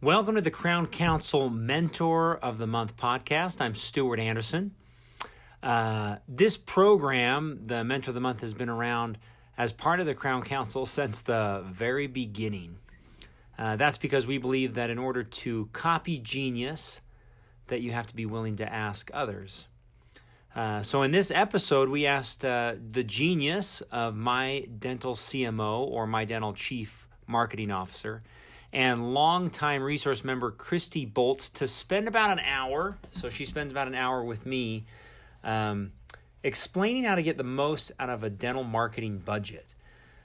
Welcome to the Crown Council Mentor of the Month podcast. I'm Stuart Anderson. This program, the Mentor of the Month, has been around as part of the Crown Council since the very beginning. That's because we believe that in order to copy genius, that you have to be willing to ask others. So in this episode, we asked the genius of myDentalCMO, or my dental chief marketing officer, and longtime resource member Kristie Boltz to spend about an hour. So she spends about an hour with me explaining how to get the most out of a dental marketing budget.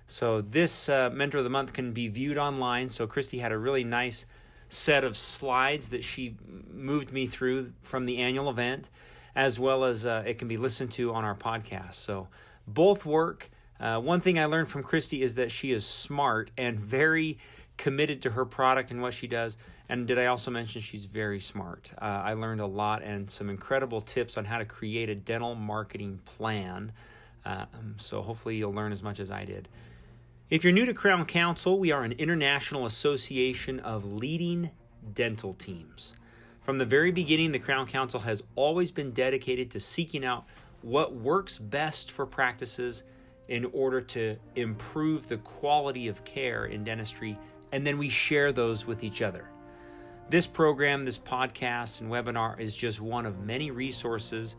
So this Mentor of the Month can be viewed online. So Kristie had a really nice set of slides that she moved me through from the annual event, as well as it can be listened to on our podcast. So both work. One thing I learned from Kristie is that she is smart and very committed to her product and what she does. And did I also mention she's very smart? I learned a lot and some incredible tips on how to create a dental marketing plan. So hopefully you'll learn as much as I did. If you're new to Crown Council, we are an international association of leading dental teams. From the very beginning, the Crown Council has always been dedicated to seeking out what works best for practices in order to improve the quality of care in dentistry, and then we share those with each other. This program, this podcast and webinar is just one of many resources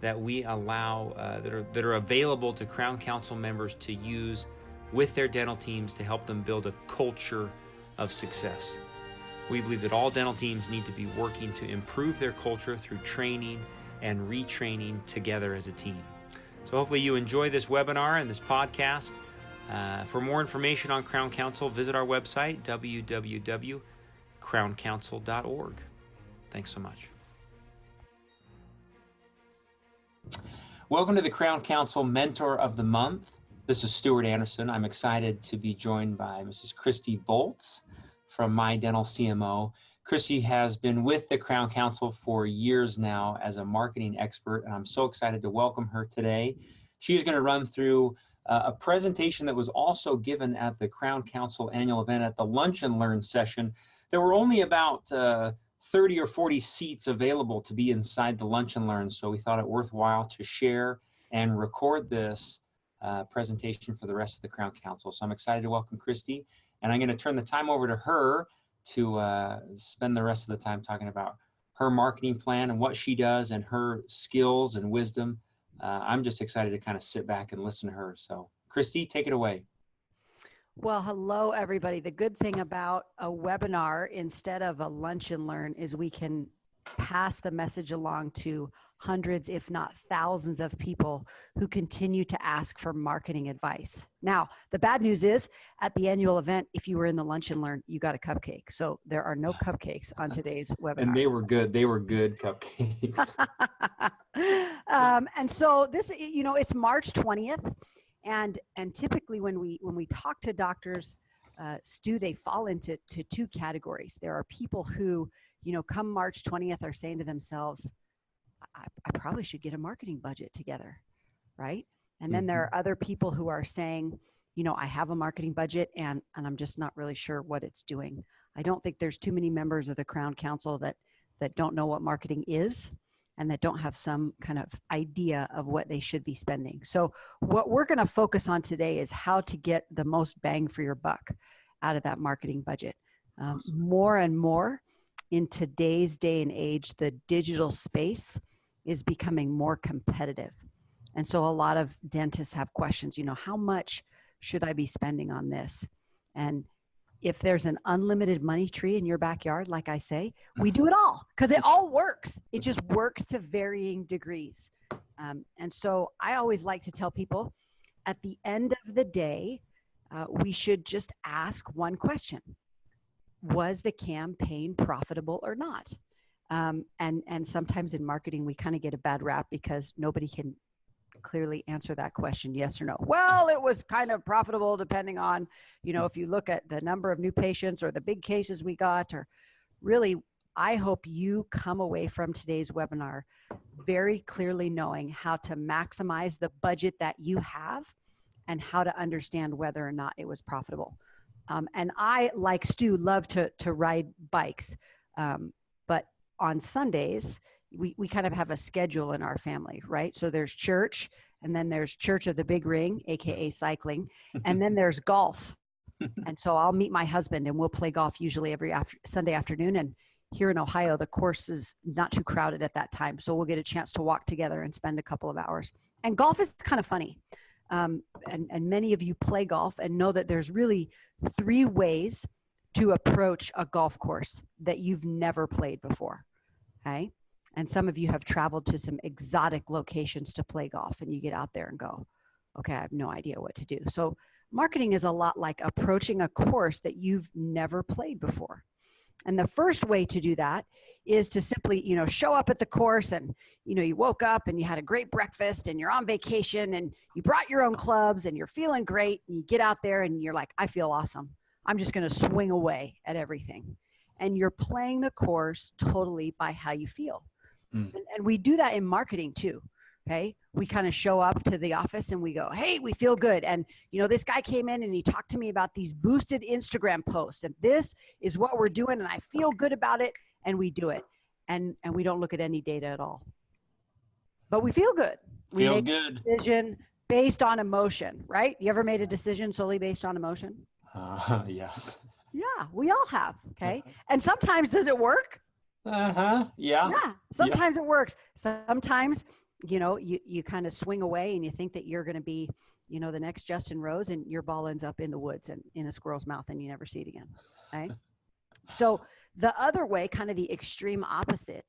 that we allow that are available to Crown Council members to use with their dental teams to help them build a culture of success. We believe that all dental teams need to be working to improve their culture through training and retraining together as a team. So hopefully you enjoy this webinar and this podcast. For more information on Crown Council, visit our website, www.crowncouncil.org. Thanks so much. Welcome to the Crown Council Mentor of the Month. This is Stuart Anderson. I'm excited to be joined by Mrs. Kristie Boltz from myDentalCMO. Kristie has been with the Crown Council for years now as a marketing expert, and I'm so excited to welcome her today. She is going to run through a presentation that was also given at the Crown Council annual event at the Lunch and Learn session. There were only about 30 or 40 seats available to be inside the Lunch and Learn, so we thought it worthwhile to share and record this presentation for the rest of the Crown Council. So I'm excited to welcome Kristie, and I'm going to turn the time over to her to spend the rest of the time talking about her marketing plan and what she does and her skills and wisdom. I'm just excited to kind of sit back and listen to her. So Kristie, take it away. Well, hello, everybody. The good thing about a webinar instead of a lunch and learn is we can pass the message along to hundreds, if not thousands of people who continue to ask for marketing advice. Now, the bad news is at the annual event, if you were in the lunch and learn, you got a cupcake. So there are no cupcakes on today's webinar. And they were good. They were good cupcakes. And so this, it's March 20th. And typically when we talk to doctors, Stu, they fall into two categories. There are people who, come March 20th are saying to themselves, I probably should get a marketing budget together, right? And then there are other people who are saying, I have a marketing budget and I'm just not really sure what it's doing. I don't think there's too many members of the Crown Council that don't know what marketing is and that don't have some kind of idea of what they should be spending. So what we're going to focus on today is how to get the most bang for your buck out of that marketing budget. More and more in today's day and age, the digital space is becoming more competitive. And so a lot of dentists have questions, how much should I be spending on this? And if there's an unlimited money tree in your backyard, like I say, we do it all because it all works. It just works to varying degrees. And so I always like to tell people at the end of the day, we should just ask one question. Was the campaign profitable or not? And sometimes in marketing, we kind of get a bad rap because nobody can clearly answer that question, yes or no. Well, it was kind of profitable depending on, if you look at the number of new patients or the big cases we got, or really, I hope you come away from today's webinar very clearly knowing how to maximize the budget that you have and how to understand whether or not it was profitable. And I, like Stu, love to ride bikes. But on Sundays, we kind of have a schedule in our family, right? So there's church, and then there's Church of the Big Ring, AKA cycling. And then there's golf. And so I'll meet my husband and we'll play golf usually every Sunday afternoon. And here in Ohio, the course is not too crowded at that time. So we'll get a chance to walk together and spend a couple of hours. And golf is kind of funny. And many of you play golf and know that there's really 3 ways to approach a golf course that you've never played before. Okay. And some of you have traveled to some exotic locations to play golf, and you get out there and go, okay, I have no idea what to do. So marketing is a lot like approaching a course that you've never played before. And the first way to do that is to simply, show up at the course and, you woke up and you had a great breakfast and you're on vacation and you brought your own clubs and you're feeling great. And you get out there and you're like, I feel awesome. I'm just going to swing away at everything. And you're playing the course totally by how you feel. And we do that in marketing too. Okay. We kind of show up to the office and we go, hey, we feel good. And, this guy came in and he talked to me about these boosted Instagram posts. And this is what we're doing. And I feel good about it. And we do it. And we don't look at any data at all. But we feel good. We make a decision based on emotion, right? You ever made a decision solely based on emotion? Yes. Yeah, we all have. Okay. And sometimes does it work? Yeah. Yeah. Sometimes it works. Sometimes you kind of swing away and you think that you're going to be, the next Justin Rose, and your ball ends up in the woods and in a squirrel's mouth and you never see it again. Right. So the other way, kind of the extreme opposite,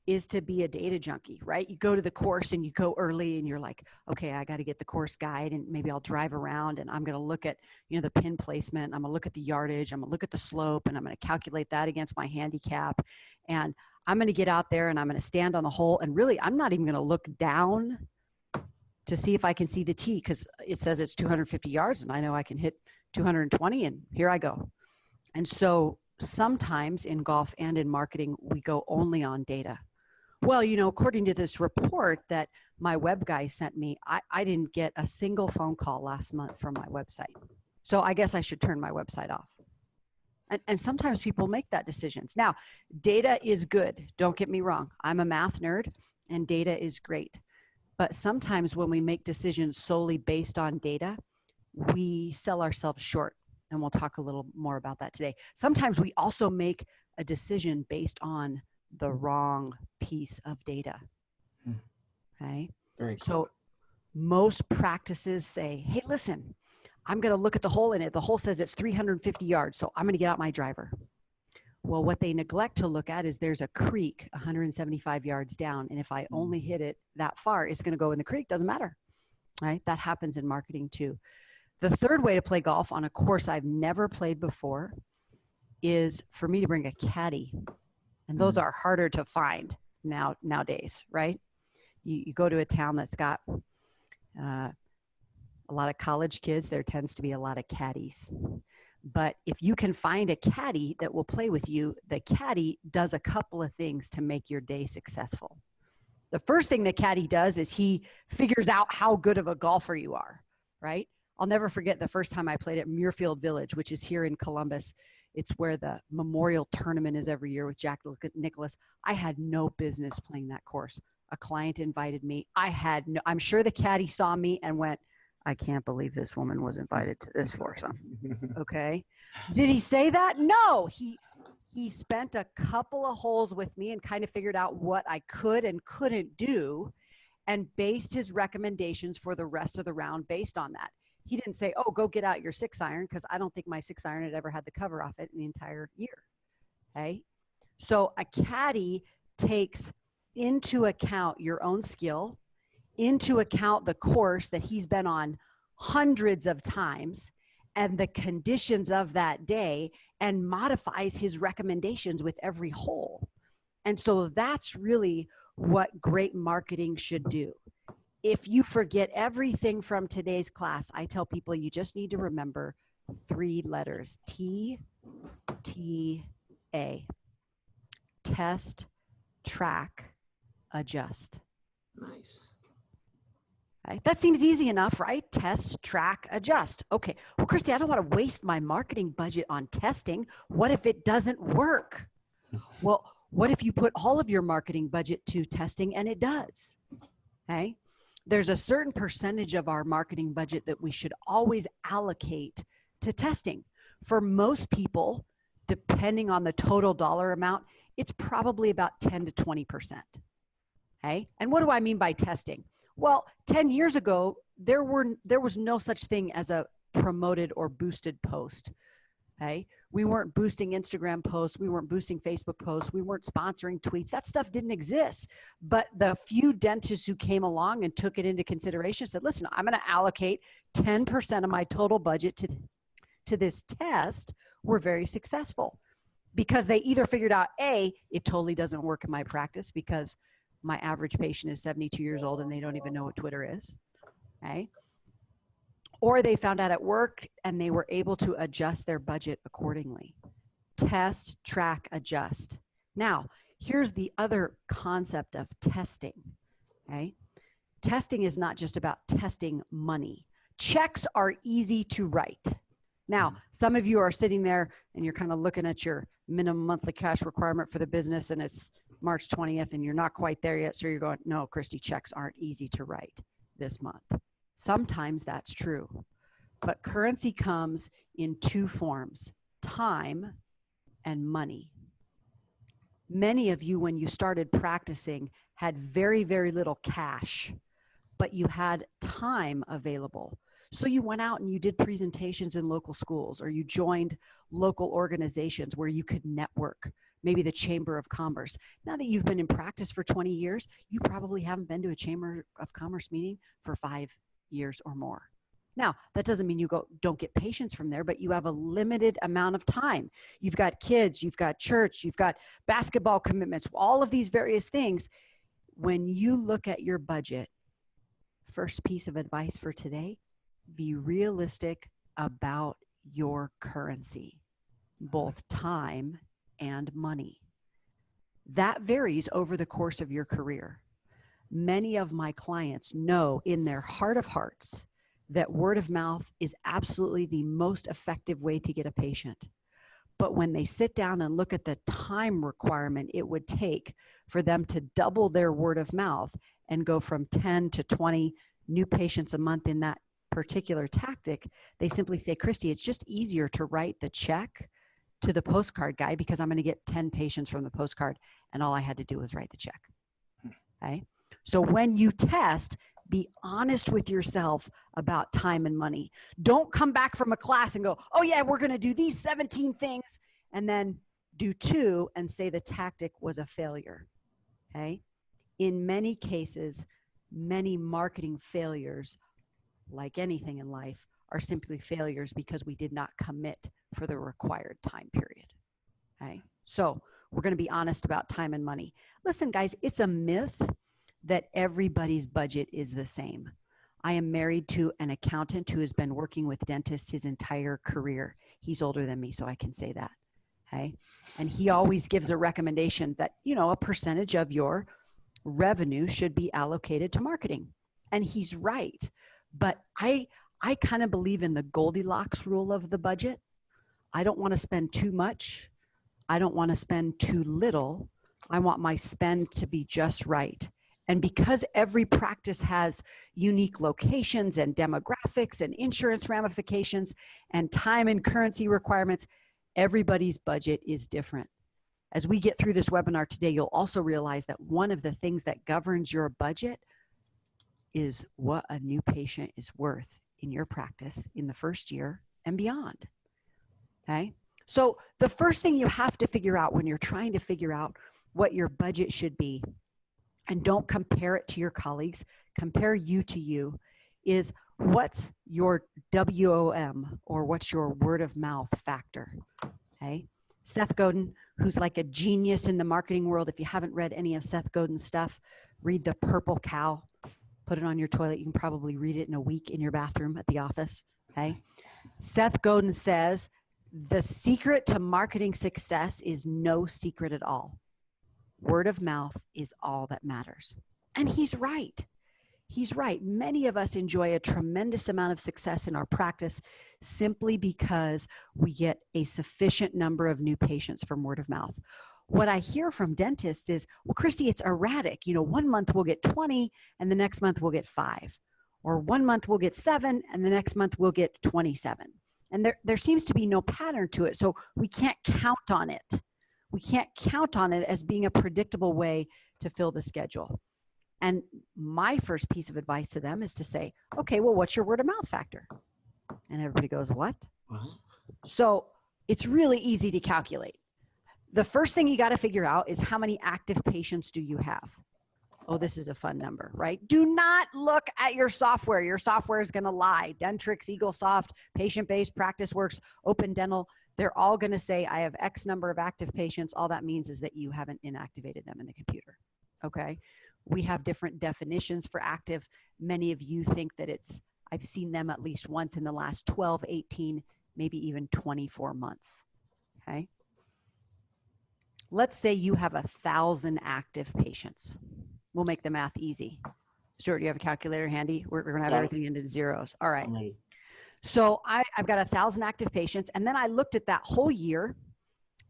is to be a data junkie, right? You go to the course and you go early and you're like, okay, I got to get the course guide and maybe I'll drive around and I'm going to look at, the pin placement. I'm going to look at the yardage. I'm going to look at the slope and I'm going to calculate that against my handicap. And I'm going to get out there and I'm going to stand on the hole. And really, I'm not even going to look down to see if I can see the tee, because it says it's 250 yards and I know I can hit 220 and here I go. And so sometimes in golf and in marketing, we go only on data. Well, according to this report that my web guy sent me, I didn't get a single phone call last month from my website. So I guess I should turn my website off. And sometimes people make that decisions. Now, data is good. Don't get me wrong. I'm a math nerd and data is great. But sometimes when we make decisions solely based on data, we sell ourselves short. And we'll talk a little more about that today. Sometimes we also make a decision based on the wrong piece of data. Okay. Very cool. So most practices say, hey, listen, I'm going to look at the hole in it. The hole says it's 350 yards. So I'm going to get out my driver. Well, what they neglect to look at is there's a creek 175 yards down. And if I only hit it that far, it's going to go in the creek. Doesn't matter. Right. That happens in marketing too. The third way to play golf on a course I've never played before is for me to bring a caddy. And those are harder to find nowadays, right? You go to a town that's got a lot of college kids, there tends to be a lot of caddies. But if you can find a caddy that will play with you, the caddy does a couple of things to make your day successful. The first thing the caddy does is he figures out how good of a golfer you are, right? I'll never forget the first time I played at Muirfield Village, which is here in Columbus. It's where the memorial tournament is every year with Jack Nicklaus. I had no business playing that course. A client invited me. I'm sure the caddy saw me and went, I can't believe this woman was invited to this foursome. Okay. Did he say that? No, he spent a couple of holes with me and kind of figured out what I could and couldn't do and based his recommendations for the rest of the round based on that. He didn't say, oh, go get out your 6-iron, because I don't think my 6-iron had ever had the cover off it in the entire year. Okay. So a caddy takes into account your own skill, into account the course that he's been on hundreds of times and the conditions of that day, and modifies his recommendations with every hole. And so that's really what great marketing should do. If you forget everything from today's class, I tell people you just need to remember 3 letters: T, T, A. Test, track, adjust. Nice. Right? That seems easy enough, right? Test, track, adjust. Okay. Well, Kristie, I don't want to waste my marketing budget on testing. What if it doesn't work? Well, what if you put all of your marketing budget to testing and it does? Okay. There's a certain percentage of our marketing budget that we should always allocate to testing. For most people, depending on the total dollar amount, it's probably about 10 to 20%. Okay. And what do I mean by testing? Well, 10 years ago, there was no such thing as a promoted or boosted post. Okay. We weren't boosting Instagram posts. We weren't boosting Facebook posts. We weren't sponsoring tweets. That stuff didn't exist. But the few dentists who came along and took it into consideration said, listen, I'm going to allocate 10% of my total budget to this test, were very successful because they either figured out, A, it totally doesn't work in my practice because my average patient is 72 years old and they don't even know what Twitter is. Okay. Or they found out it worked and they were able to adjust their budget accordingly. Test, track, adjust. Now, here's the other concept of testing. Okay. Testing is not just about testing money. Checks are easy to write. Now, some of you are sitting there and you're kind of looking at your minimum monthly cash requirement for the business and it's March 20th and you're not quite there yet. So you're going, no, Kristie, checks aren't easy to write this month. Sometimes that's true, but currency comes in two forms, time and money. Many of you, when you started practicing, had very, very little cash, but you had time available. So you went out and you did presentations in local schools, or you joined local organizations where you could network, maybe the Chamber of Commerce. Now that you've been in practice for 20 years, you probably haven't been to a Chamber of Commerce meeting for 5 years or more. Now, that doesn't mean you don't get patients from there, but you have a limited amount of time. You've got kids, you've got church, you've got basketball commitments, all of these various things. When you look at your budget, first piece of advice for today, be realistic about your currency, both time and money. That varies over the course of your career. Many of my clients know in their heart of hearts that word of mouth is absolutely the most effective way to get a patient. But when they sit down and look at the time requirement it would take for them to double their word of mouth and go from 10 to 20 new patients a month in that particular tactic, they simply say, Kristie, it's just easier to write the check to the postcard guy because I'm going to get 10 patients from the postcard and all I had to do was write the check. Okay. So when you test, be honest with yourself about time and money. Don't come back from a class and go, oh yeah, we're going to do these 17 things and then do 2 and say the tactic was a failure. Okay. In many cases, many marketing failures, like anything in life, are simply failures because we did not commit for the required time period. Okay. So we're going to be honest about time and money. Listen, guys, it's a myth that everybody's budget is the same. I am married to an accountant who has been working with dentists his entire career. He's older than me, so I can say that. Okay. And he always gives a recommendation that, you know, a percentage of your revenue should be allocated to marketing. And he's right. But I kind of believe in the Goldilocks rule of the budget. I don't want to spend too much. I don't want to spend too little. I want my spend to be just right. And because every practice has unique locations and demographics and insurance ramifications and time and currency requirements, everybody's budget is different. As we get through this webinar today, you'll also realize that one of the things that governs your budget is what a new patient is worth in your practice in the first year and beyond. Okay? So the first thing you have to figure out when you're trying to figure out what your budget should be, and don't compare it to your colleagues, compare you to you, is what's your WOM, or what's your word of mouth factor. Okay? Seth Godin, who's like a genius in the marketing world. If you haven't read any of Seth Godin's stuff, read The Purple Cow. Put it on your toilet. You can probably read it in a week in your bathroom at the office. Okay. Seth Godin says, the secret to marketing success is no secret at all. Word of mouth is all that matters. And he's right. he's right. Many of us enjoy a tremendous amount of success in our practice simply because we get a sufficient number of new patients from word of mouth. What I hear from dentists is, well, Kristie, it's erratic. You know, 1 month we'll get 20 and the next month we'll get 5. Or 1 month we'll get 7 and the next month we'll get 27. And there seems to be no pattern to it. So we can't count on it. We can't count on it as being a predictable way to fill the schedule. And my first piece of advice to them is to say, okay, well, what's your word of mouth factor? And everybody goes, what? So it's really easy to calculate. The first thing you got to figure out is how many active patients do you have? Oh, this is a fun number, right? Do not look at your software. Your software is going to lie. Dentrix, EagleSoft, Patient-Based, PracticeWorks, Open Dental, they're all going to say, I have X number of active patients. All that means is that you haven't inactivated them in the computer, okay? We have different definitions for active. Many of you think that I've seen them at least once in the last 12, 18, maybe even 24 months, okay? Let's say you have 1,000 active patients. We'll make the math easy. Stuart, do you have a calculator handy? We're going to have everything into zeros. All right. So I've got 1,000 active patients. And then I looked at that whole year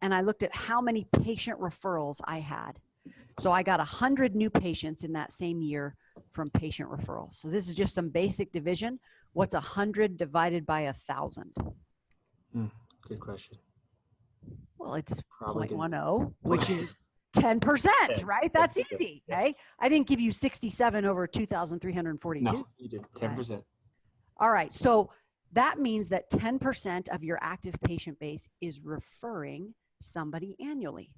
and I looked at how many patient referrals I had. So I got 100 new patients in that same year from patient referrals. So this is just some basic division. What's 100 divided by 1,000? Good question. Well, it's Probably 0.10, which is 10%, right? That's easy, okay? I didn't give you 67 over 2,342. No, you did 10%. Right. All right, so that means that 10% of your active patient base is referring somebody annually.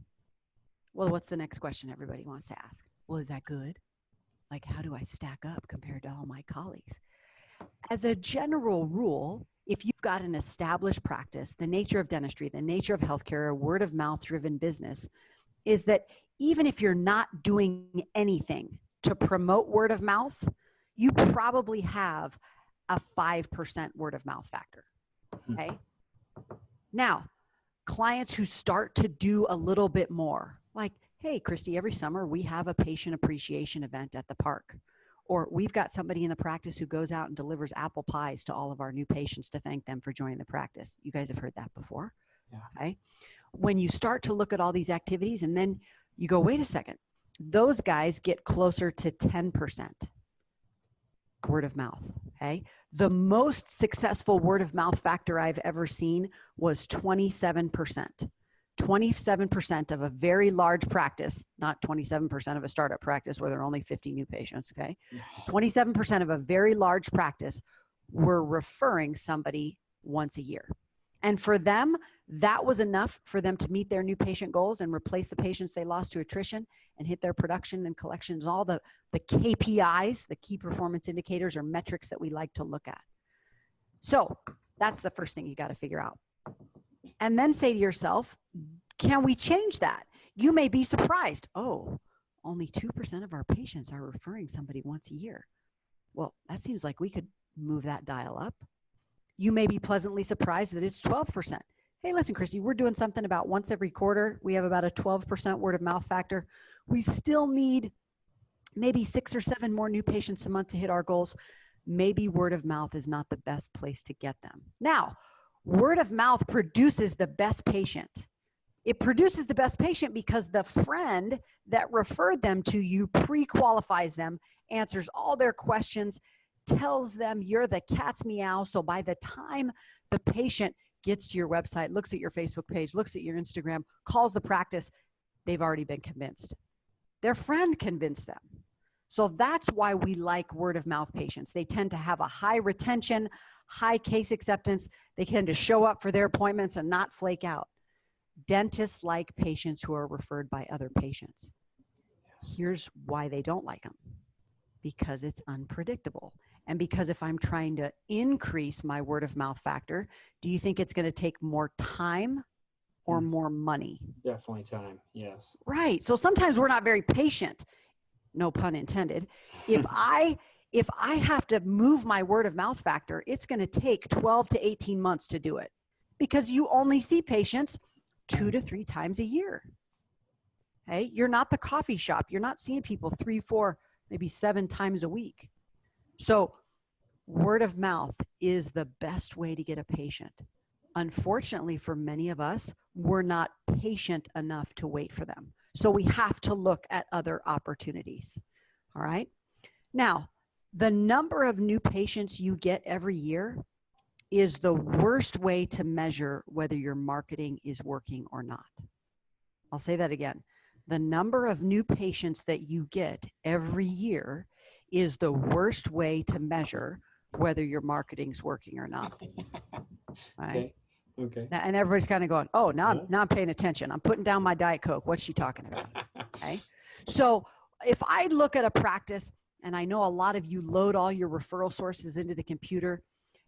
Well, what's the next question everybody wants to ask? Well, is that good? Like, how do I stack up compared to all my colleagues? As a general rule, if you've got an established practice, the nature of dentistry, the nature of healthcare, a word of mouth driven business, is that even if you're not doing anything to promote word of mouth, you probably have a 5% word of mouth factor, okay? Now, clients who start to do a little bit more, like, hey, Kristie, every summer we have a patient appreciation event at the park. Or we've got somebody in the practice who goes out and delivers apple pies to all of our new patients to thank them for joining the practice. You guys have heard that before, okay? When you start to look at all these activities and then you go, wait a second, those guys get closer to 10% word of mouth, okay? The most successful word of mouth factor I've ever seen was 27%. 27% of a very large practice, not 27% of a startup practice where there are only 50 new patients, okay? 27% of a very large practice were referring somebody once a year. And for them, that was enough for them to meet their new patient goals and replace the patients they lost to attrition and hit their production and collections, all the KPIs, the key performance indicators or metrics that we like to look at. So that's the first thing you got to figure out. And then say to yourself, can we change that? You may be surprised. Oh, only 2% of our patients are referring somebody once a year. Well, that seems like we could move that dial up. You may be pleasantly surprised that it's 12%. Hey, listen, Kristie, we're doing something about once every quarter. We have about a 12% word of mouth factor. We still need maybe 6 or 7 more new patients a month to hit our goals. Maybe word of mouth is not the best place to get them. Now, word of mouth produces the best patient. It produces the best patient because the friend that referred them to you pre-qualifies them, answers all their questions, tells them you're the cat's meow. So by the time the patient gets to your website, looks at your Facebook page, looks at your Instagram, calls the practice, they've already been convinced. Their friend convinced them. So that's why we like word of mouth patients. They tend to have a high retention, high case acceptance. They tend to show up for their appointments and not flake out. Dentists like patients who are referred by other patients. Here's why they don't like them. Because it's unpredictable. And because if I'm trying to increase my word of mouth factor, do you think it's going to take more time or more money? Definitely time, yes. Right. So sometimes we're not very patient, no pun intended. If I have to move my word of mouth factor, it's going to take 12 to 18 months to do it because you only see patients 2 to 3 times a year. Okay. You're not the coffee shop. You're not seeing people 3, 4, maybe 7 times a week. So word of mouth is the best way to get a patient. Unfortunately, for many of us, we're not patient enough to wait for them. So we have to look at other opportunities. All right. Now, the number of new patients you get every year is the worst way to measure whether your marketing is working or not. I'll say that again. The number of new patients that you get every year is the worst way to measure whether your marketing's working or not. Right? Okay. Okay. And everybody's kind of going, oh, now I'm paying attention. I'm putting down my Diet Coke. What's she talking about? Okay. So if I look at a practice, and I know a lot of you load all your referral sources into the computer,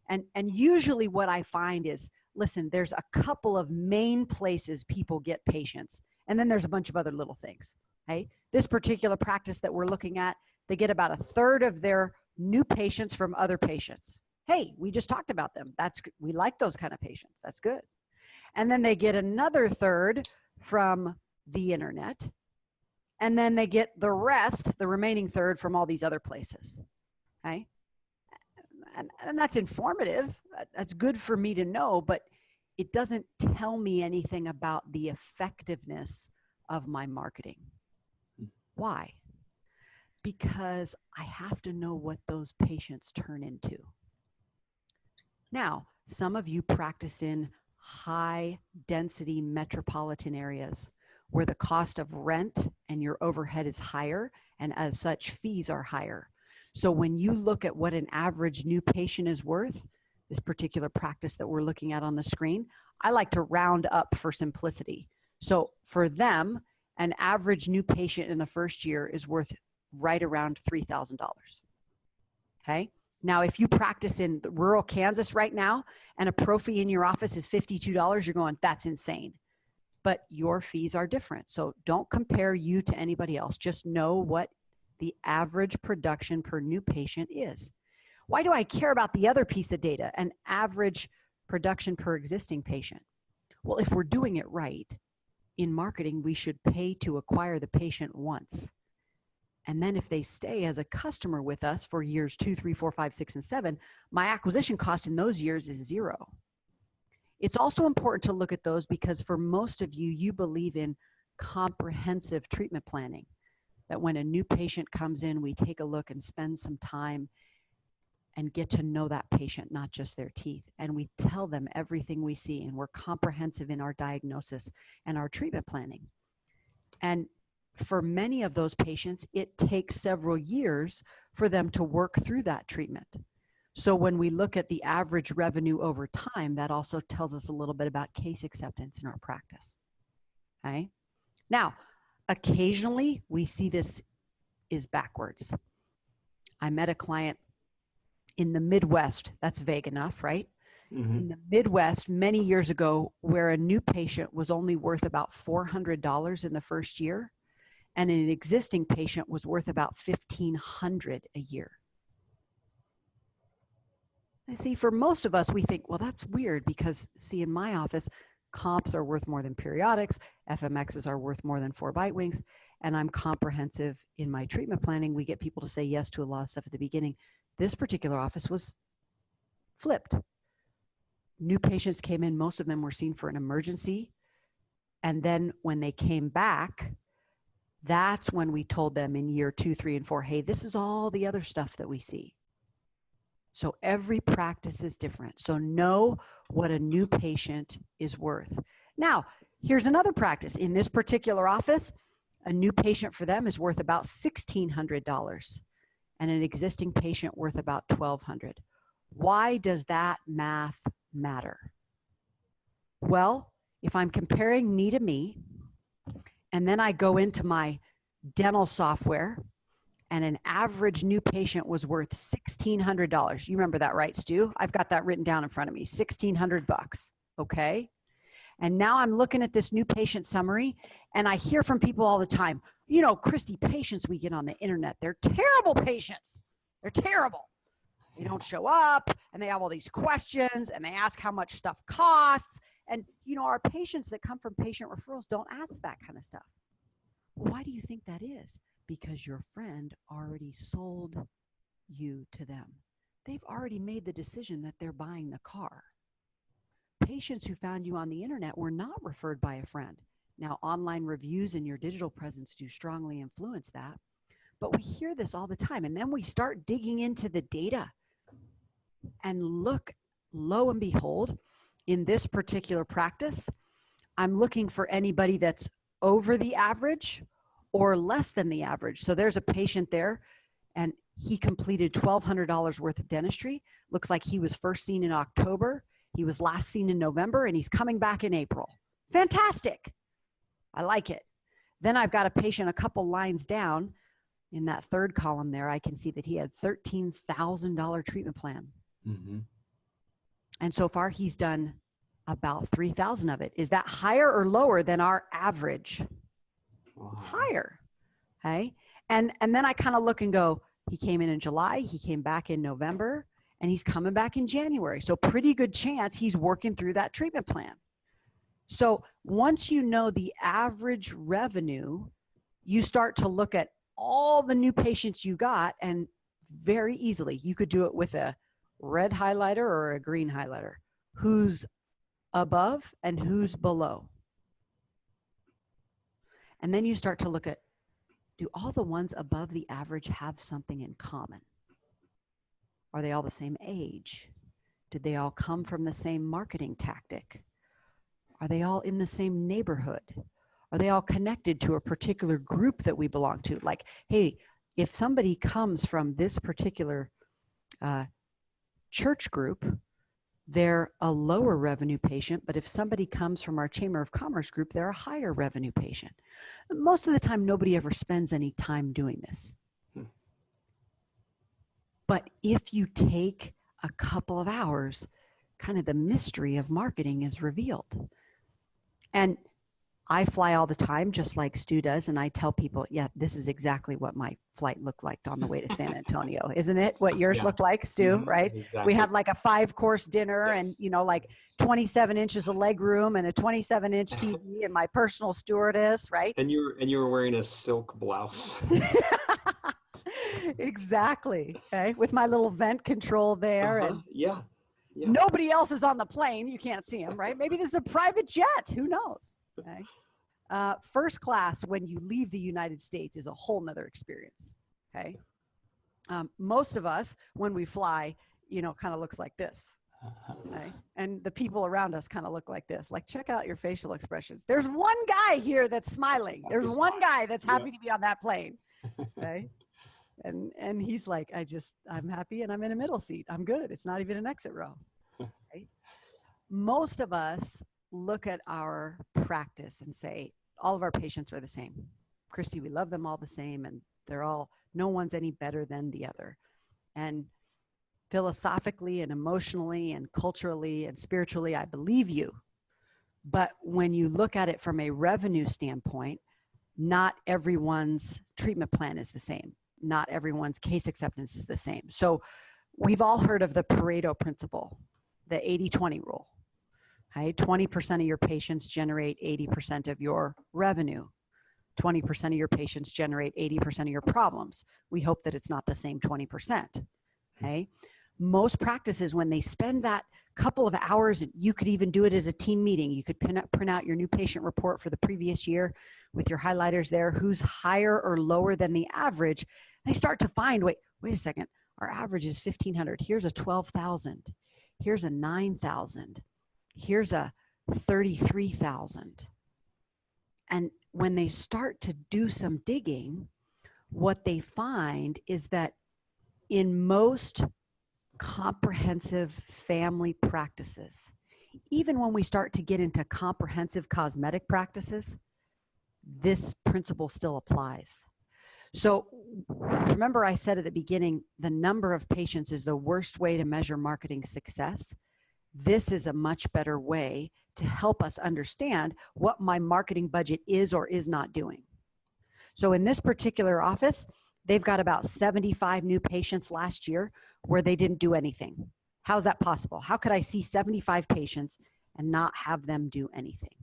and usually what I find is, listen, there's a couple of main places people get patients, and then there's a bunch of other little things. Okay. This particular practice that we're looking at, they get about a third of their new patients from other patients. Hey, we just talked about them. We like those kind of patients. That's good. And then they get another third from the internet. And then they get the rest, the remaining third, from all these other places. Okay. And that's informative. That's good for me to know, but it doesn't tell me anything about the effectiveness of my marketing. Why? Because I have to know what those patients turn into. Now, some of you practice in high density metropolitan areas where the cost of rent and your overhead is higher, and as such, fees are higher. So when you look at what an average new patient is worth, this particular practice that we're looking at on the screen, I like to round up for simplicity. So for them, an average new patient in the first year is worth right around $3,000. Okay. Now, if you practice in rural Kansas right now and a pro fee in your office is $52, you're going, that's insane. But your fees are different. So don't compare you to anybody else. Just know what the average production per new patient is. Why do I care about the other piece of data, an average production per existing patient? Well, if we're doing it right, in marketing, we should pay to acquire the patient once. And then if they stay as a customer with us for years 2, 3, 4, 5, 6, and 7, my acquisition cost in those years is 0. It's also important to look at those because for most of you, you believe in comprehensive treatment planning. That when a new patient comes in, we take a look and spend some time and get to know that patient, not just their teeth. And we tell them everything we see, and we're comprehensive in our diagnosis and our treatment planning. And for many of those patients, it takes several years for them to work through that treatment. So when we look at the average revenue over time, that also tells us a little bit about case acceptance in our practice. Okay. Now, occasionally we see this is backwards. I met a client in the Midwest. That's vague enough, right? Mm-hmm. In the Midwest many years ago, where a new patient was only worth about $400 in the first year, and an existing patient was worth about $1,500 a year. I see, for most of us, we think, well, that's weird because, see, in my office, comps are worth more than periodics, FMXs are worth more than 4 bite wings, and I'm comprehensive in my treatment planning. We get people to say yes to a lot of stuff at the beginning. This particular office was flipped. New patients came in, most of them were seen for an emergency, and then when they came back, that's when we told them in year 2, 3, and 4, hey, this is all the other stuff that we see. So every practice is different. So know what a new patient is worth. Now, here's another practice. In this particular office, a new patient for them is worth about $1,600 and an existing patient worth about $1,200. Why does that math matter? Well, if I'm comparing me to me, and then I go into my dental software, and an average new patient was worth $1,600. You remember that, right, Stu? I've got that written down in front of me, $1,600, okay? And now I'm looking at this new patient summary, and I hear from people all the time, you know, Kristie, patients we get on the internet, they're terrible patients. They're terrible. They don't show up, and they have all these questions, and they ask how much stuff costs. And, you know, our patients that come from patient referrals don't ask that kind of stuff. Well, why do you think that is? Because your friend already sold you to them. They've already made the decision that they're buying the car. Patients who found you on the internet were not referred by a friend. Now, online reviews and your digital presence do strongly influence that, but we hear this all the time. And then we start digging into the data and look, lo and behold, in this particular practice, I'm looking for anybody that's over the average or less than the average. So there's a patient there and he completed $1,200 worth of dentistry. Looks like he was first seen in October. He was last seen in November and he's coming back in April. Fantastic. I like it. Then I've got a patient a couple lines down. In that third column there, I can see that he had $13,000 treatment plan. Mm-hmm. And so far he's done about 3,000 of it. Is that higher or lower than our average? Wow. It's higher. Okay. And then I kind of look and go, he came in July, he came back in November, and he's coming back in January. So pretty good chance he's working through that treatment plan. So once you know the average revenue, you start to look at all the new patients you got, and very easily you could do it with a red highlighter or a green highlighter. Who's above and who's below? And then you start to look at, do all the ones above the average have something in common? Are they all the same age? Did they all come from the same marketing tactic? Are they all in the same neighborhood? Are they all connected to a particular group that we belong to? Like, hey, if somebody comes from this particular church group, they're a lower revenue patient, but if somebody comes from our Chamber of Commerce group, they're a higher revenue patient. Most of the time, nobody ever spends any time doing this. But if you take a couple of hours, kind of the mystery of marketing is revealed. And I fly all the time, just like Stu does, and I tell people, yeah, this is exactly what my flight looked like on the way to San Antonio. Isn't it what yours looked like, Stu, right? Exactly. We had like a 5-course dinner and, Yes. you know, like 27 inches of leg room and a 27-inch TV and my personal stewardess, right? And you were wearing a silk blouse. Exactly. Okay. With my little vent control there. And Yeah. nobody else is on the plane. You can't see them, right? Maybe this is a private jet. Who knows? Okay. First class when you leave the United States is a whole nother experience. Okay. Most of us, when we fly, you know, kind of looks like this. Okay. And the people around us kind of look like this. Like, check out your facial expressions. There's one guy here that's smiling. There's one guy that's happy to be on that plane. Okay. And he's like, I'm happy and I'm in a middle seat. I'm good. It's not even an exit row. Right? Most of us look at our practice and say, all of our patients are the same. Kristie, we love them all the same, and no one's any better than the other. And philosophically and emotionally and culturally and spiritually, I believe you. But when you look at it from a revenue standpoint, not everyone's treatment plan is the same. Not everyone's case acceptance is the same. So we've all heard of the Pareto principle, the 80-20 rule. Right? 20% of your patients generate 80% of your revenue. 20% of your patients generate 80% of your problems. We hope that it's not the same 20%. Okay? Most practices, when they spend that couple of hours, you could even do it as a team meeting. You could print out your new patient report for the previous year with your highlighters there, who's higher or lower than the average. They start to find, wait a second, our average is 1,500. Here's a 12,000. Here's a 9,000. Here's a 33,000. And when they start to do some digging, what they find is that in most comprehensive family practices, even when we start to get into comprehensive cosmetic practices, this principle still applies. So remember I said at the beginning, the number of patients is the worst way to measure marketing success. This is a much better way to help us understand what my marketing budget is or is not doing. So in this particular office, they've got about 75 new patients last year where they didn't do anything. How's that possible? How could I see 75 patients and not have them do anything?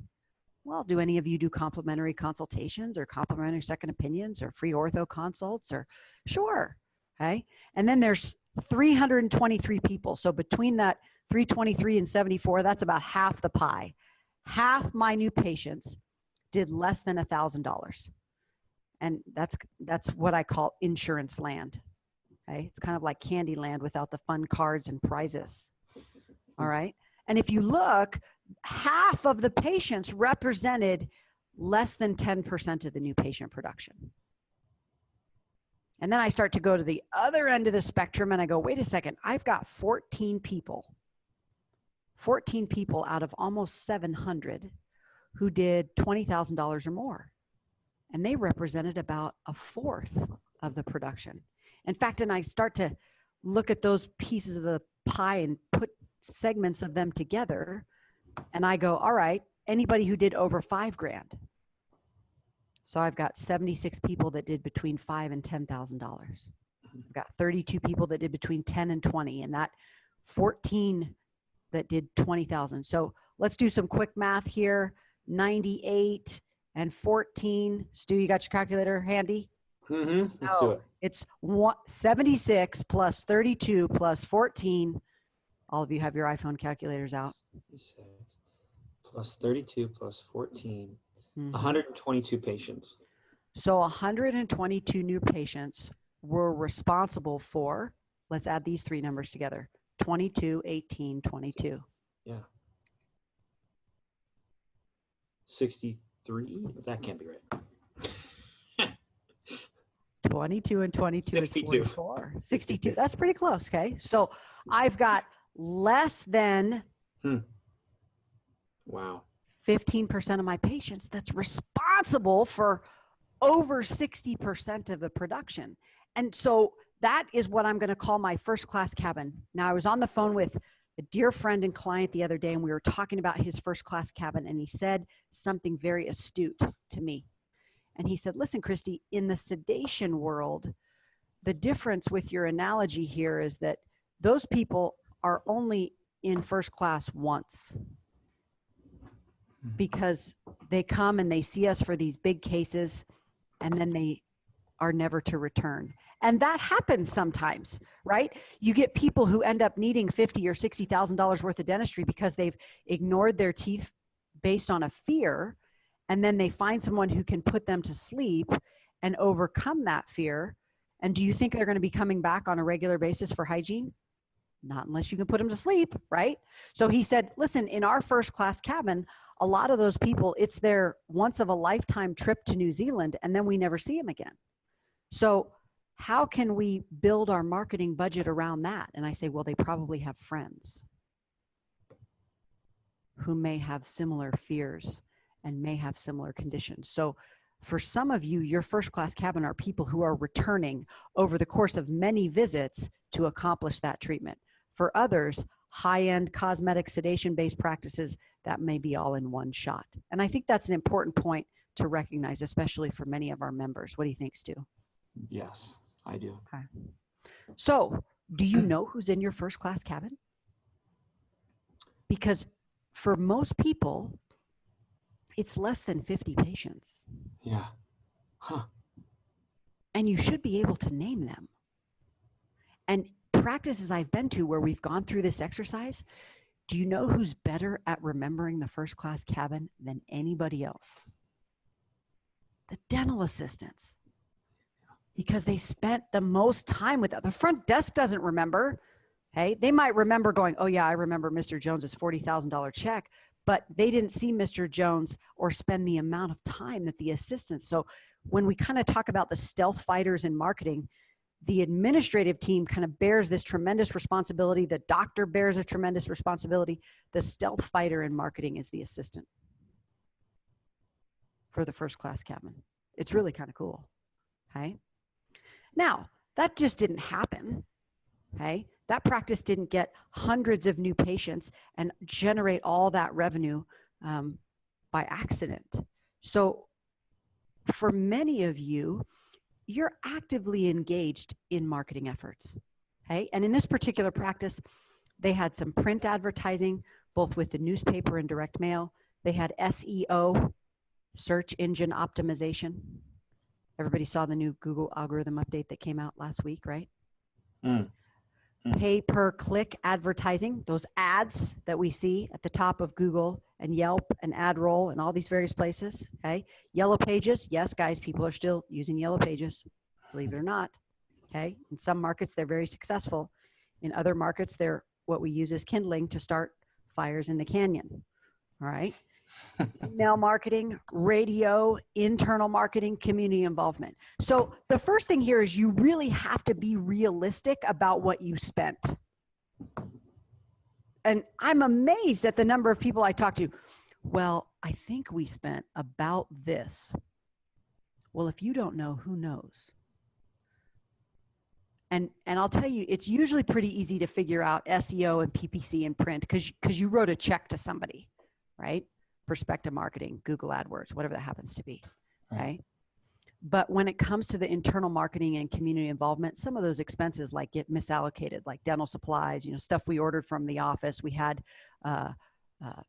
Well, do any of you do complimentary consultations or complimentary second opinions or free ortho consults? Or sure, Okay. And then there's 323 people. So between that 323 and 74, that's about half the pie. Half my new patients did less than $1,000. And that's what I call insurance land. Okay. It's kind of like candy land without the fun cards and prizes. All right. And if you look, half of the patients represented less than 10% of the new patient production. And then I start to go to the other end of the spectrum and I go, wait a second, I've got 14 people out of almost 700 who did $20,000 or more. And they represented about a fourth of the production. In fact, and I start to look at those pieces of the pie and put segments of them together. And I go, all right, anybody who did over $5,000. So I've got 76 people that did between $5,000 and $10,000. I've got 32 people that did between 10 and 20, and that 14 that did 20,000. So let's do some quick math here. 98 and 14. Stu, you got your calculator handy? Let's do it. It's 76 plus 32 plus 14. All of you have your iPhone calculators out. 76 plus 32 plus 14. 122 patients. So 122 new patients were responsible for, let's add these three numbers together, 22, 18, 22. Yeah. 63? That can't be right. 22 and 22 62. is 44. 62. That's pretty close, okay? So I've got less than Wow. 15% of my patients that's responsible for over 60% of the production. And so that is what I'm going to call my first class cabin. Now, I was on the phone with a dear friend and client the other day, and we were talking about his first class cabin, and he said something very astute to me. And he said, listen, Kristie, in the sedation world, the difference with your analogy here is that those people are only in first class once, because they come and they see us for these big cases and then they are never to return. And that happens sometimes, right? You get people who end up needing $50,000 or $60,000 worth of dentistry because they've ignored their teeth based on a fear. And then they find someone who can put them to sleep and overcome that fear. And do you think they're going to be coming back on a regular basis for hygiene? Not unless you can put them to sleep, right? So he said, listen, in our first class cabin, a lot of those people, it's their once of a lifetime trip to New Zealand, and then we never see them again. So how can we build our marketing budget around that? And I say, well, they probably have friends who may have similar fears and may have similar conditions. So for some of you, your first class cabin are people who are returning over the course of many visits to accomplish that treatment. For others, high-end cosmetic sedation-based practices, that may be all in one shot. And I think that's an important point to recognize, especially for many of our members. What do you think, Stu? Yes, I do. Okay. So do you know who's in your first class cabin? Because for most people, it's less than 50 patients. Yeah. Huh. And you should be able to name them. And practices I've been to where we've gone through this exercise, do you know who's better at remembering the first class cabin than anybody else? The dental assistants. Because they spent the most time with it. The front desk doesn't remember. Hey, they might remember going, oh yeah, I remember Mr. Jones's $40,000 check, but they didn't see Mr. Jones or spend the amount of time that the assistants. So when we kind of talk about the stealth fighters in marketing, the administrative team kind of bears this tremendous responsibility. The doctor bears a tremendous responsibility. The stealth fighter in marketing is the assistant for the first class cabin. It's really kind of cool. Okay. Now, that just didn't happen. Okay. That practice didn't get hundreds of new patients and generate all that revenue by accident. So for many of you, you're actively engaged in marketing efforts. Okay. And in this particular practice, they had some print advertising, both with the newspaper and direct mail. They had SEO, search engine optimization. Everybody saw the new Google algorithm update that came out last week, right? Mm. Mm. Pay-per-click advertising, those ads that we see at the top of Google and Yelp and AdRoll and all these various places, okay? Yellow Pages, yes, guys, people are still using Yellow Pages, believe it or not, okay? In some markets, they're very successful. In other markets, they're what we use as kindling to start fires in the canyon, all right? Email marketing, radio, internal marketing, community involvement. So the first thing here is you really have to be realistic about what you spent. And I'm amazed at the number of people I talk to. Well, I think we spent about this. Well, if you don't know, who knows? And I'll tell you, it's usually pretty easy to figure out SEO and PPC and print because you wrote a check to somebody, right? Perspective marketing, Google AdWords, whatever that happens to be, right? But when it comes to the internal marketing and community involvement, some of those expenses like get misallocated, like dental supplies, stuff we ordered from the office. We had a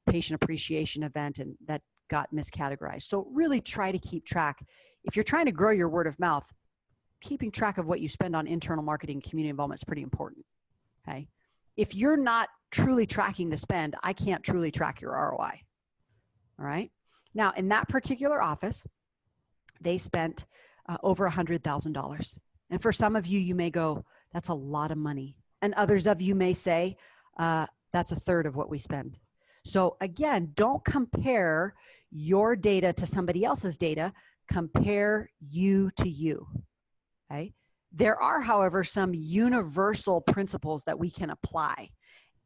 patient appreciation event and that got miscategorized. So really try to keep track. If you're trying to grow your word of mouth, keeping track of what you spend on internal marketing and community involvement is pretty important, okay? If you're not truly tracking the spend, I can't truly track your ROI. All right. Now, in that particular office, they spent over $100,000. And for some of you, you may go, that's a lot of money. And others of you may say, that's a third of what we spend. So again, don't compare your data to somebody else's data. Compare you to you. Okay. There are, however, some universal principles that we can apply,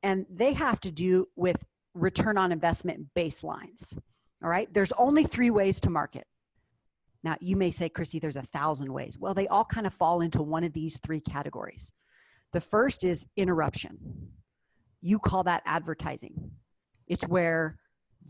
and they have to do with return on investment baselines. All right. There's only 3 ways to market. Now you may say, Kristie, there's 1,000 ways. Well, they all kind of fall into one of these 3 categories. The first is interruption. You call that advertising. It's where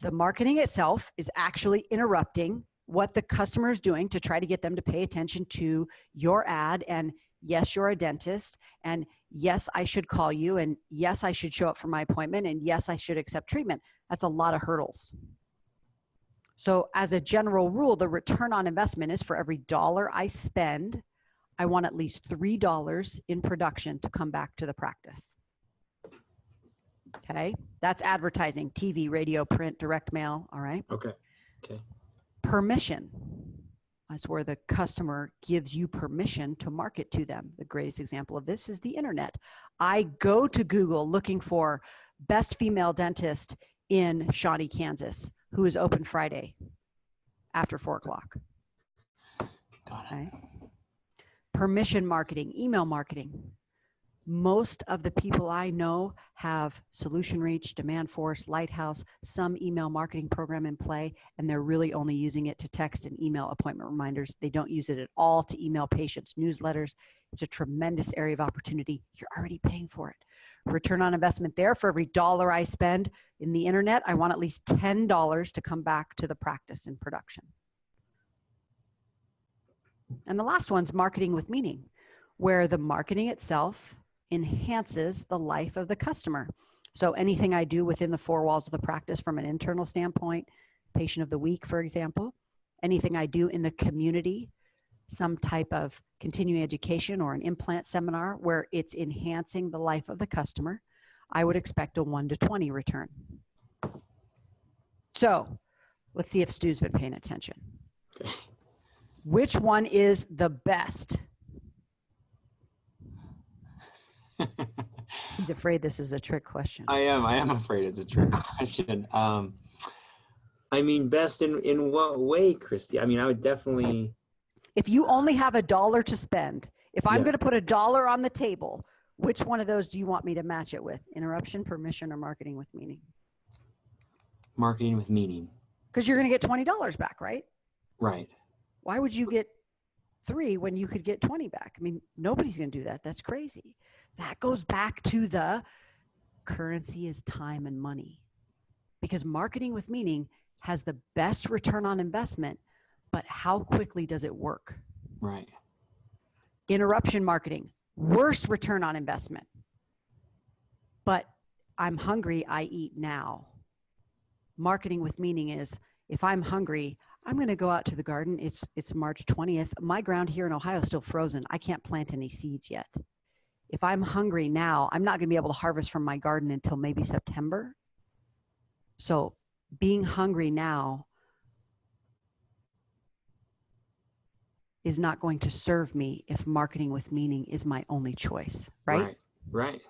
the marketing itself is actually interrupting what the customer is doing to try to get them to pay attention to your ad. And yes, you're a dentist. And yes, I should call you. And yes, I should show up for my appointment. And yes, I should accept treatment. That's a lot of hurdles. So as a general rule, the return on investment is for every dollar I spend, I want at least $3 in production to come back to the practice. Okay. That's advertising, TV, radio, print, direct mail. All right. Okay. Okay. Permission. That's where the customer gives you permission to market to them. The greatest example of this is the internet. I go to Google looking for best female dentist in Shawnee, Kansas, who is open Friday after 4 o'clock. Got it. Okay. Permission marketing, email marketing. Most of the people I know have Solution Reach, Demand Force, Lighthouse, some email marketing program in play, and they're really only using it to text and email appointment reminders. They don't use it at all to email patients' newsletters. It's a tremendous area of opportunity. You're already paying for it. Return on investment there, for every dollar I spend in the internet, I want at least $10 to come back to the practice in production. And the last one's marketing with meaning, where the marketing itself enhances the life of the customer. So anything I do within the 4 walls of the practice from an internal standpoint, patient of the week, for example, anything I do in the community, some type of continuing education or an implant seminar where it's enhancing the life of the customer, I would expect a 1 to 20 return. So let's see if Stu's been paying attention. Okay. Which one is the best? He's afraid this is a trick question. I am afraid it's a trick question. I mean, best in what way, Kristie? I mean, I would definitely. If you only have $1 to spend, if I'm going to put $1 on the table, which one of those do you want me to match it with? Interruption, permission, or marketing with meaning? Marketing with meaning. Because you're going to get $20 back, right? Right. Why would you get 3 when you could get 20 back? I mean, nobody's going to do that. That's crazy. That goes back to the currency is time and money, because marketing with meaning has the best return on investment, but how quickly does it work? Right. Interruption marketing, worst return on investment, but I'm hungry, I eat now. Marketing with meaning is, if I'm hungry, I'm going to go out to the garden. It's March 20th. My ground here in Ohio is still frozen. I can't plant any seeds yet. if I'm hungry now, I'm not going to be able to harvest from my garden until maybe September. So being hungry now is not going to serve me if marketing with meaning is my only choice, right? Right.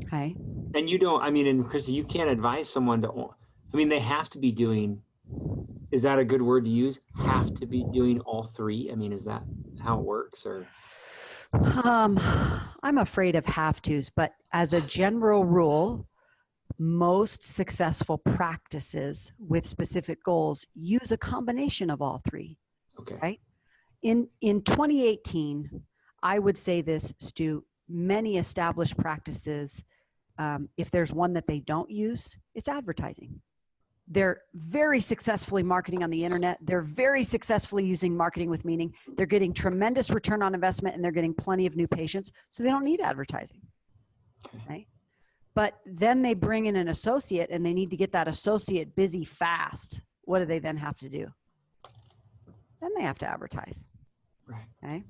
Okay. And you don't, I mean, and Kristie, you can't advise someone to, I mean, they have to be doing, is that a good word to use? Have to be doing all three? I mean, is that how it works, or? I'm afraid of have tos, but as a general rule, most successful practices with specific goals use a combination of all three. Okay. Right? In 2018, I would say this, Stu, many established practices, if there's one that they don't use, it's advertising. They're very successfully marketing on the internet. They're very successfully using marketing with meaning. They're getting tremendous return on investment, and they're getting plenty of new patients. So they don't need advertising. Okay. Right? But then they bring in an associate, and they need to get that associate busy fast. What do they then have to do? Then they have to advertise. Right. Okay.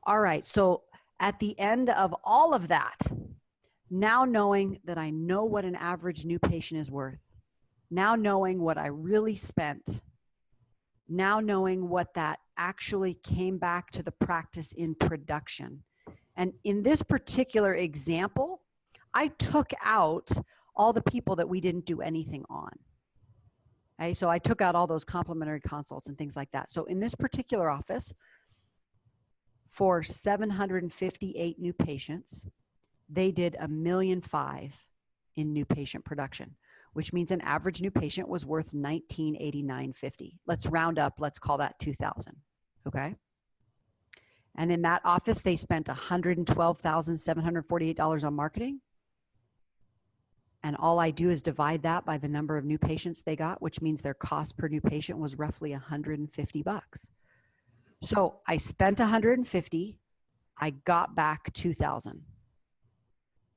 All right. So at the end of all of that, now knowing that I know what an average new patient is worth, now knowing what I really spent, now knowing what that actually came back to the practice in production. And in this particular example, I took out all the people that we didn't do anything on. Okay, so I took out all those complementary consults and things like that. So in this particular office, for 758 new patients, they did $1.5 million in new patient production, which means an average new patient was worth $1,989.50. Let's round up. Let's call that $2,000. Okay. And in that office, they spent $112,748 on marketing. And all I do is divide that by the number of new patients they got, which means their cost per new patient was roughly $150. So I spent $150. I got back $2,000.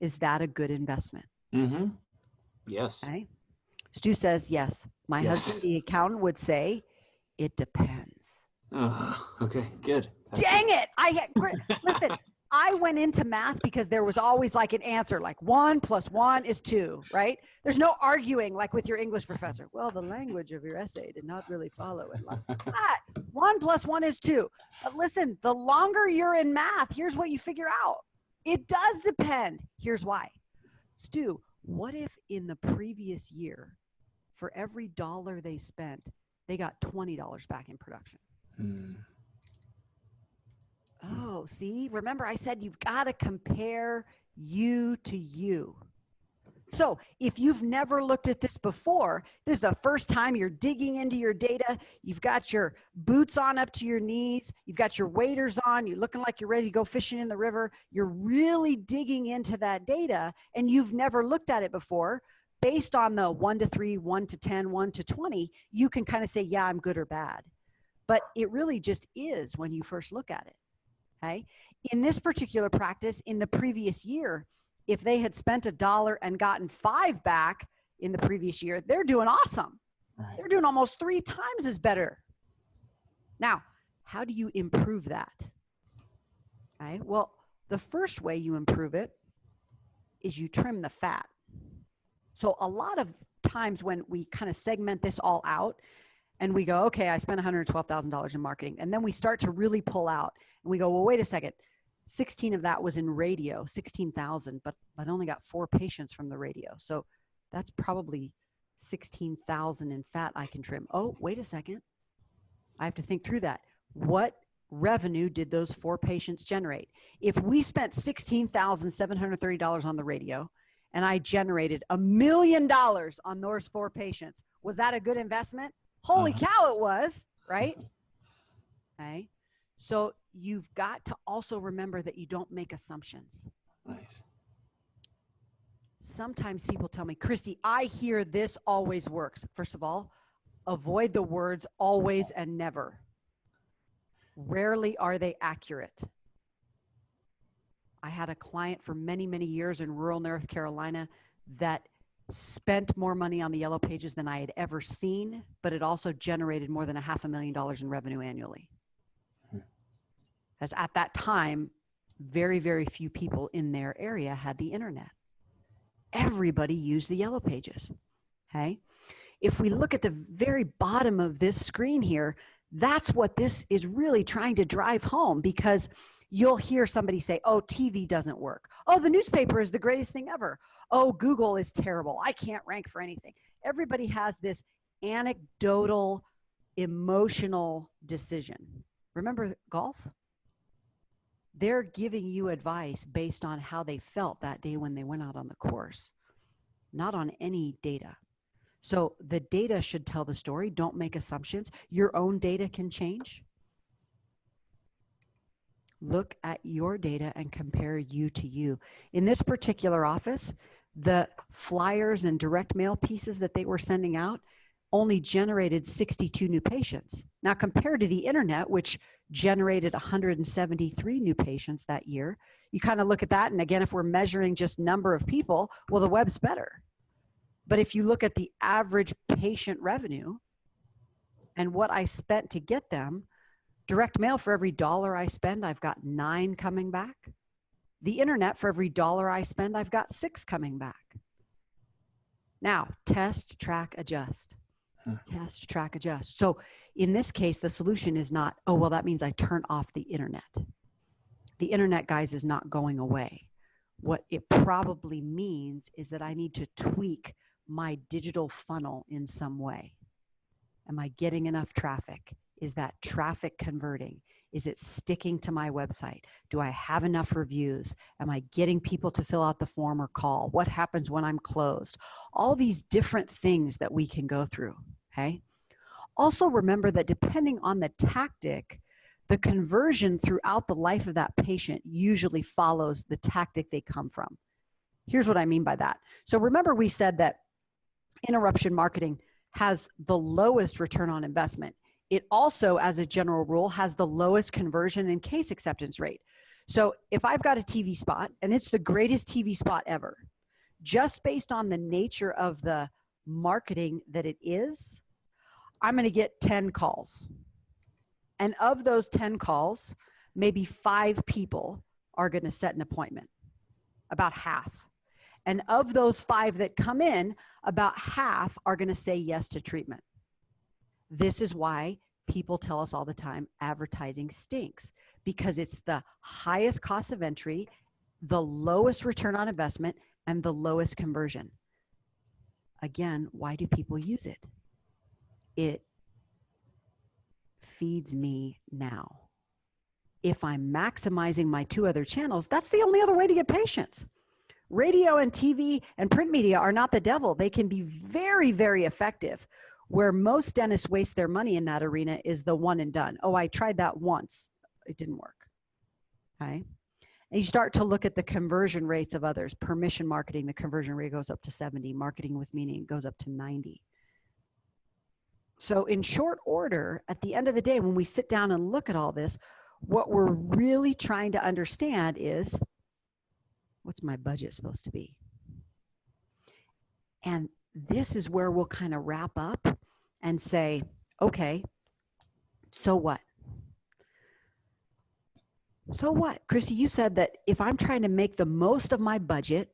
Is that a good investment? Mm-hmm. Yes. Okay. Stu says yes. My husband, the accountant, would say it depends. Oh, okay, good. Dang it! Listen. I went into math because there was always like an answer, like 1 + 1 = 2, right? There's no arguing like with your English professor. Well, the language of your essay did not really follow it. Like that. 1 + 1 = 2. But listen, the longer you're in math, here's what you figure out. It does depend. Here's why. Stu, what if in the previous year, for every dollar they spent, they got $20 back in production? Oh, see, remember I said you've got to compare you to you. So if you've never looked at this before, this is the first time you're digging into your data. You've got your boots on up to your knees. You've got your waders on. You're looking like you're ready to go fishing in the river. You're really digging into that data, and you've never looked at it before. Based on the 1 to 3, 1 to 10, 1 to 20, you can kind of say, yeah, I'm good or bad. But it really just is when you first look at it. Okay. In this particular practice, in the previous year, if they had spent $1 and gotten $5 back in the previous year, they're doing awesome. Right. They're doing almost 3 times as better. Now, how do you improve that? Okay. Well, the first way you improve it is you trim the fat. So a lot of times when we kind of segment this all out, and we go, okay, I spent $112,000 in marketing. And then we start to really pull out. And we go, well, wait a second. 16 of that was in radio, 16,000, but I only got 4 patients from the radio. So that's probably 16,000 in fat I can trim. Oh, wait a second. I have to think through that. What revenue did those 4 patients generate? If we spent $16,730 on the radio and I generated $1 million on those 4 patients, was that a good investment? Holy cow, it was, right? Okay. So you've got to also remember that you don't make assumptions. Nice. Sometimes people tell me, Kristie, I hear this always works. First of all, avoid the words always and never. Rarely are they accurate. I had a client for many, many years in rural North Carolina that spent more money on the Yellow Pages than I had ever seen, but it also generated more than $500,000 in revenue annually. Because at that time, very, very few people in their area had the internet. Everybody used the yellow pages. Okay. If we look at the very bottom of this screen here, that's what this is really trying to drive home, because you'll hear somebody say, oh, TV doesn't work. Oh, the newspaper is the greatest thing ever. Oh, Google is terrible. I can't rank for anything. Everybody has this anecdotal, emotional decision. Remember golf? They're giving you advice based on how they felt that day when they went out on the course, not on any data. So the data should tell the story. Don't make assumptions. Your own data can change. Look at your data and compare you to you. In this particular office, the flyers and direct mail pieces that they were sending out only generated 62 new patients. Now, compared to the internet, which generated 173 new patients that year, you kind of look at that. And again, if we're measuring just number of people, well, the web's better. But if you look at the average patient revenue and what I spent to get them, direct mail, for every $1 I spend, I've got 9 coming back. The internet, for every $1 I spend, I've got 6 coming back. Now, test, track, adjust. Test, track, adjust. So in this case, the solution is not, oh, well, that means I turn off the internet. The internet, guys, is not going away. What it probably means is that I need to tweak my digital funnel in some way. Am I getting enough traffic? Is that traffic converting? Is it sticking to my website? Do I have enough reviews? Am I getting people to fill out the form or call? What happens when I'm closed? All these different things that we can go through, okay? Also remember that depending on the tactic, the conversion throughout the life of that patient usually follows the tactic they come from. Here's what I mean by that. So remember we said that interruption marketing has the lowest return on investment. It also, as a general rule, has the lowest conversion and case acceptance rate. So if I've got a TV spot, and it's the greatest TV spot ever, just based on the nature of the marketing that it is, I'm going to get 10 calls. And of those 10 calls, maybe 5 people are going to set an appointment, about half. And of those 5 that come in, about half are going to say yes to treatment. This is why people tell us all the time advertising stinks, because it's the highest cost of entry, the lowest return on investment, and the lowest conversion. Again, why do people use it? It feeds me now. If I'm maximizing my 2 other channels, that's the only other way to get patients. Radio and TV and print media are not the devil. They can be very, very effective. Where most dentists waste their money in that arena is the one and done. Oh, I tried that once. It didn't work. Okay. And you start to look at the conversion rates of others. Permission marketing, the conversion rate goes up to 70. Marketing with meaning goes up to 90. So in short order, at the end of the day, when we sit down and look at all this, what we're really trying to understand is, what's my budget supposed to be? And this is where we'll kind of wrap up and say, okay, so what? So what? Kristie, you said that if I'm trying to make the most of my budget,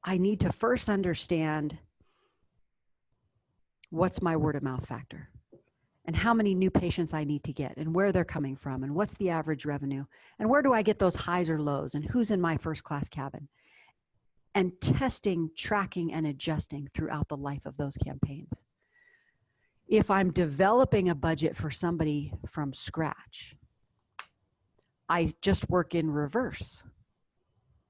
I need to first understand what's my word of mouth factor and how many new patients I need to get and where they're coming from and what's the average revenue and where do I get those highs or lows and who's in my first class cabin. And testing, tracking, and adjusting throughout the life of those campaigns. If I'm developing a budget for somebody from scratch, I just work in reverse.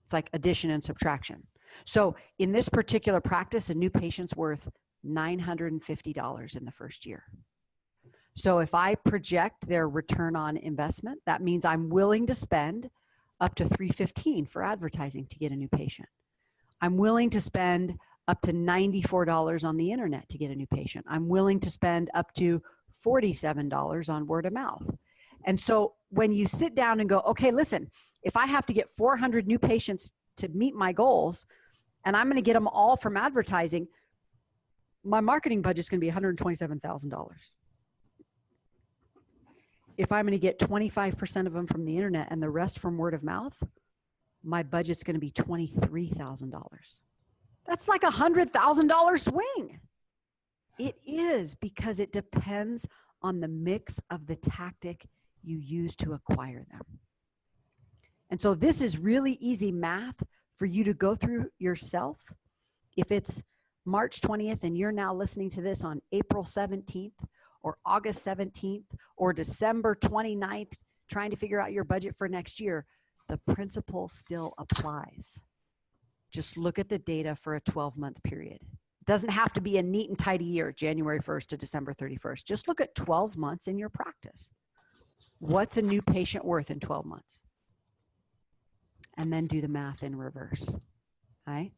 It's like addition and subtraction. So in this particular practice, a new patient's worth $950 in the first year. So if I project their return on investment, that means I'm willing to spend up to $315 for advertising to get a new patient. I'm willing to spend up to $94 on the internet to get a new patient. I'm willing to spend up to $47 on word of mouth. And so when you sit down and go, okay, listen, if I have to get 400 new patients to meet my goals, and I'm going to get them all from advertising, my marketing budget is going to be $127,000. if I'm going to get 25% of them from the internet and the rest from word of mouth, my budget's going to be $23,000. That's like $100,000 swing. It is, because it depends on the mix of the tactic you use to acquire them. And so this is really easy math for you to go through yourself. If it's March 20th and you're now listening to this on April 17th or August 17th or December 29th, trying to figure out your budget for next year, the principle still applies. Just look at the data for a 12-month period. It doesn't have to be a neat and tidy year, January 1st to December 31st. Just look at 12 months in your practice. What's a new patient worth in 12 months? And then do the math in reverse, right?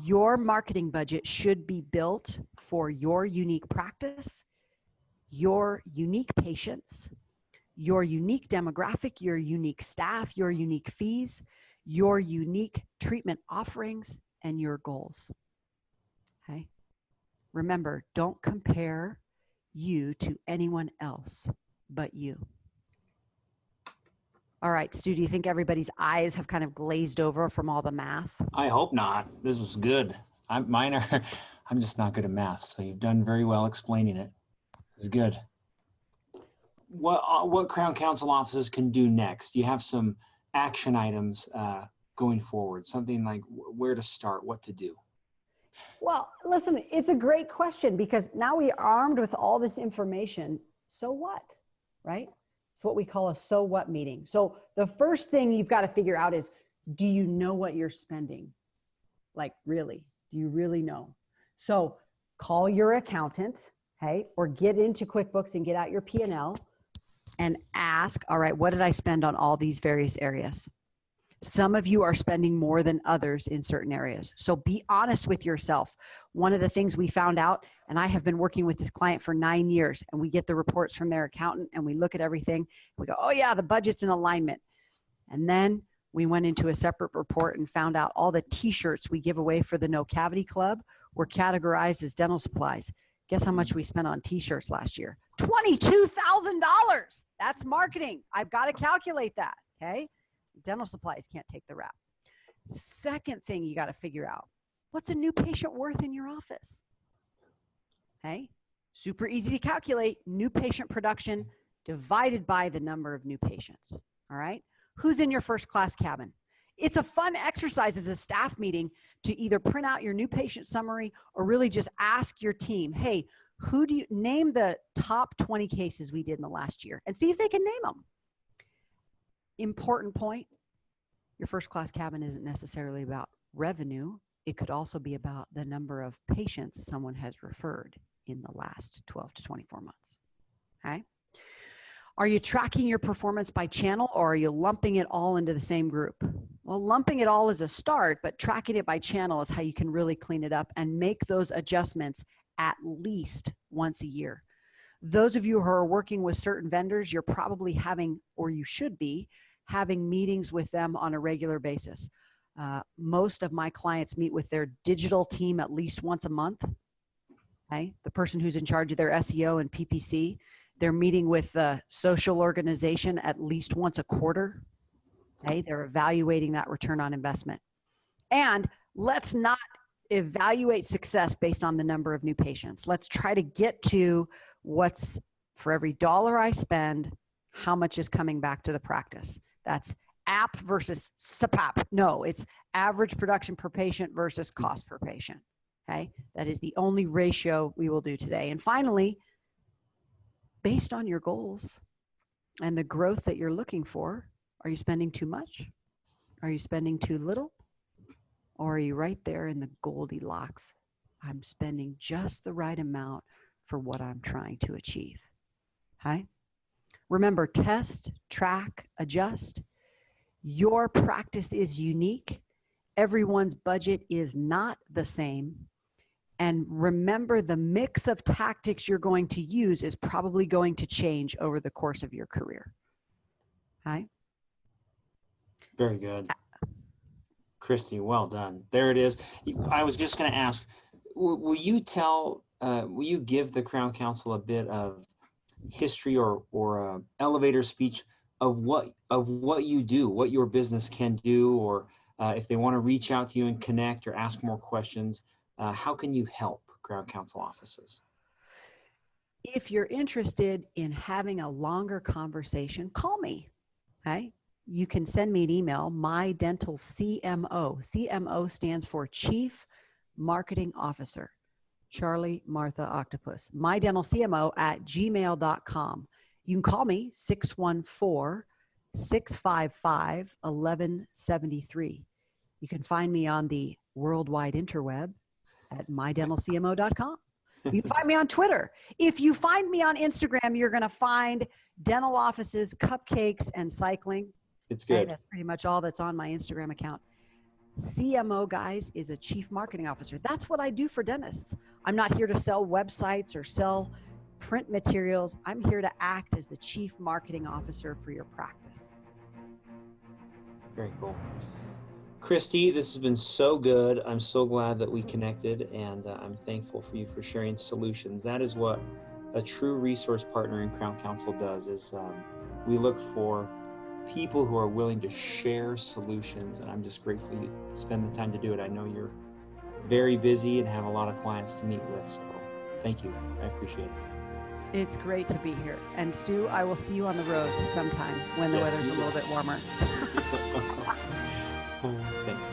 Your marketing budget should be built for your unique practice, your unique patients, your unique demographic, your unique staff, your unique fees, your unique treatment offerings, and your goals. Okay? Remember, don't compare you to anyone else but you. All right, Stu, do you think everybody's eyes have kind of glazed over from all the math? I hope not. This was good. I'm just not good at math, so you've done very well explaining it. It's good. What Crown Counsel offices can do next? You have some action items going forward, something like where to start, what to do. Well, listen, it's a great question, because now we are armed with all this information. So what, right? It's what we call a so what meeting. So the first thing you've got to figure out is, do you know what you're spending? Like, really? Do you really know? So call your accountant, okay, or get into QuickBooks and get out your P&L and ask, all right, what did I spend on all these various areas? Some of you are spending more than others in certain areas. So be honest with yourself. One of the things we found out, and I have been working with this client for 9 years, and we get the reports from their accountant and we look at everything. We go, oh yeah, the budget's in alignment. And then we went into a separate report and found out all the t-shirts we give away for the No Cavity Club were categorized as dental supplies. Guess how much we spent on t-shirts last year? $22,000. That's marketing. I've got to calculate that, okay? Dental supplies can't take the rap. Second thing you got to figure out, what's a new patient worth in your office? Okay, super easy to calculate. New patient production divided by the number of new patients. All right, who's in your first class cabin? It's a fun exercise as a staff meeting to either print out your new patient summary or really just ask your team, hey, who do you name the top 20 cases we did in the last year, and see if they can name them. Important point, your first class cabin isn't necessarily about revenue. It could also be about the number of patients someone has referred in the last 12 to 24 months. Okay. Are you tracking your performance by channel, or are you lumping it all into the same group? Well, lumping it all is a start, but tracking it by channel is how you can really clean it up and make those adjustments at least once a year. Those of you who are working with certain vendors, you're probably having, or you should be, having meetings with them on a regular basis. Most of my clients meet with their digital team at least once a month. Okay? The person who's in charge of their SEO and PPC, they're meeting with the social organization at least once a quarter. Okay? They're evaluating that return on investment. And let's not evaluate success based on the number of new patients. Let's try to get to what's, for every dollar I spend, how much is coming back to the practice. That's app versus SPAP. No, it's average production per patient versus cost per patient. Okay, that is the only ratio we will do today. And finally, based on your goals and the growth that you're looking for, are you spending too much? Are you spending too little? Or are you right there in the Goldilocks? I'm spending just the right amount for what I'm trying to achieve. Okay? Remember, test, track, adjust. Your practice is unique. Everyone's budget is not the same. And remember, the mix of tactics you're going to use is probably going to change over the course of your career. Okay? Very good. Kristie, well done. There it is. I was just going to ask, will you give the Crown Counsel a bit of history or elevator speech of what you do, what your business can do, or if they want to reach out to you and connect or ask more questions, how can you help Crown Counsel offices? If you're interested in having a longer conversation, call me. Okay. You can send me an email, myDentalCMO. CMO stands for Chief Marketing Officer. Charlie, Martha, Octopus. myDentalCMO@gmail.com. You can call me 614-655-1173. You can find me on the worldwide interweb at myDentalCMO.com. You can find me on Twitter. If you find me on Instagram, you're going to find dental offices, cupcakes, and cycling. It's good. That's pretty much all that's on my Instagram account. CMO, guys, is a chief marketing officer. That's what I do for dentists. I'm not here to sell websites or sell print materials. I'm here to act as the chief marketing officer for your practice. Very cool. Kristie, this has been so good. I'm so glad that we connected, and I'm thankful for you for sharing solutions. That is what a true resource partner in Crown Counsel does, is we look for people who are willing to share solutions, and I'm just grateful you spend the time to do it. I know you're very busy and have a lot of clients to meet with, so thank you. I appreciate it. It's great to be here. And Stu, I will see you on the road sometime when the weather's a little bit warmer. Thanks.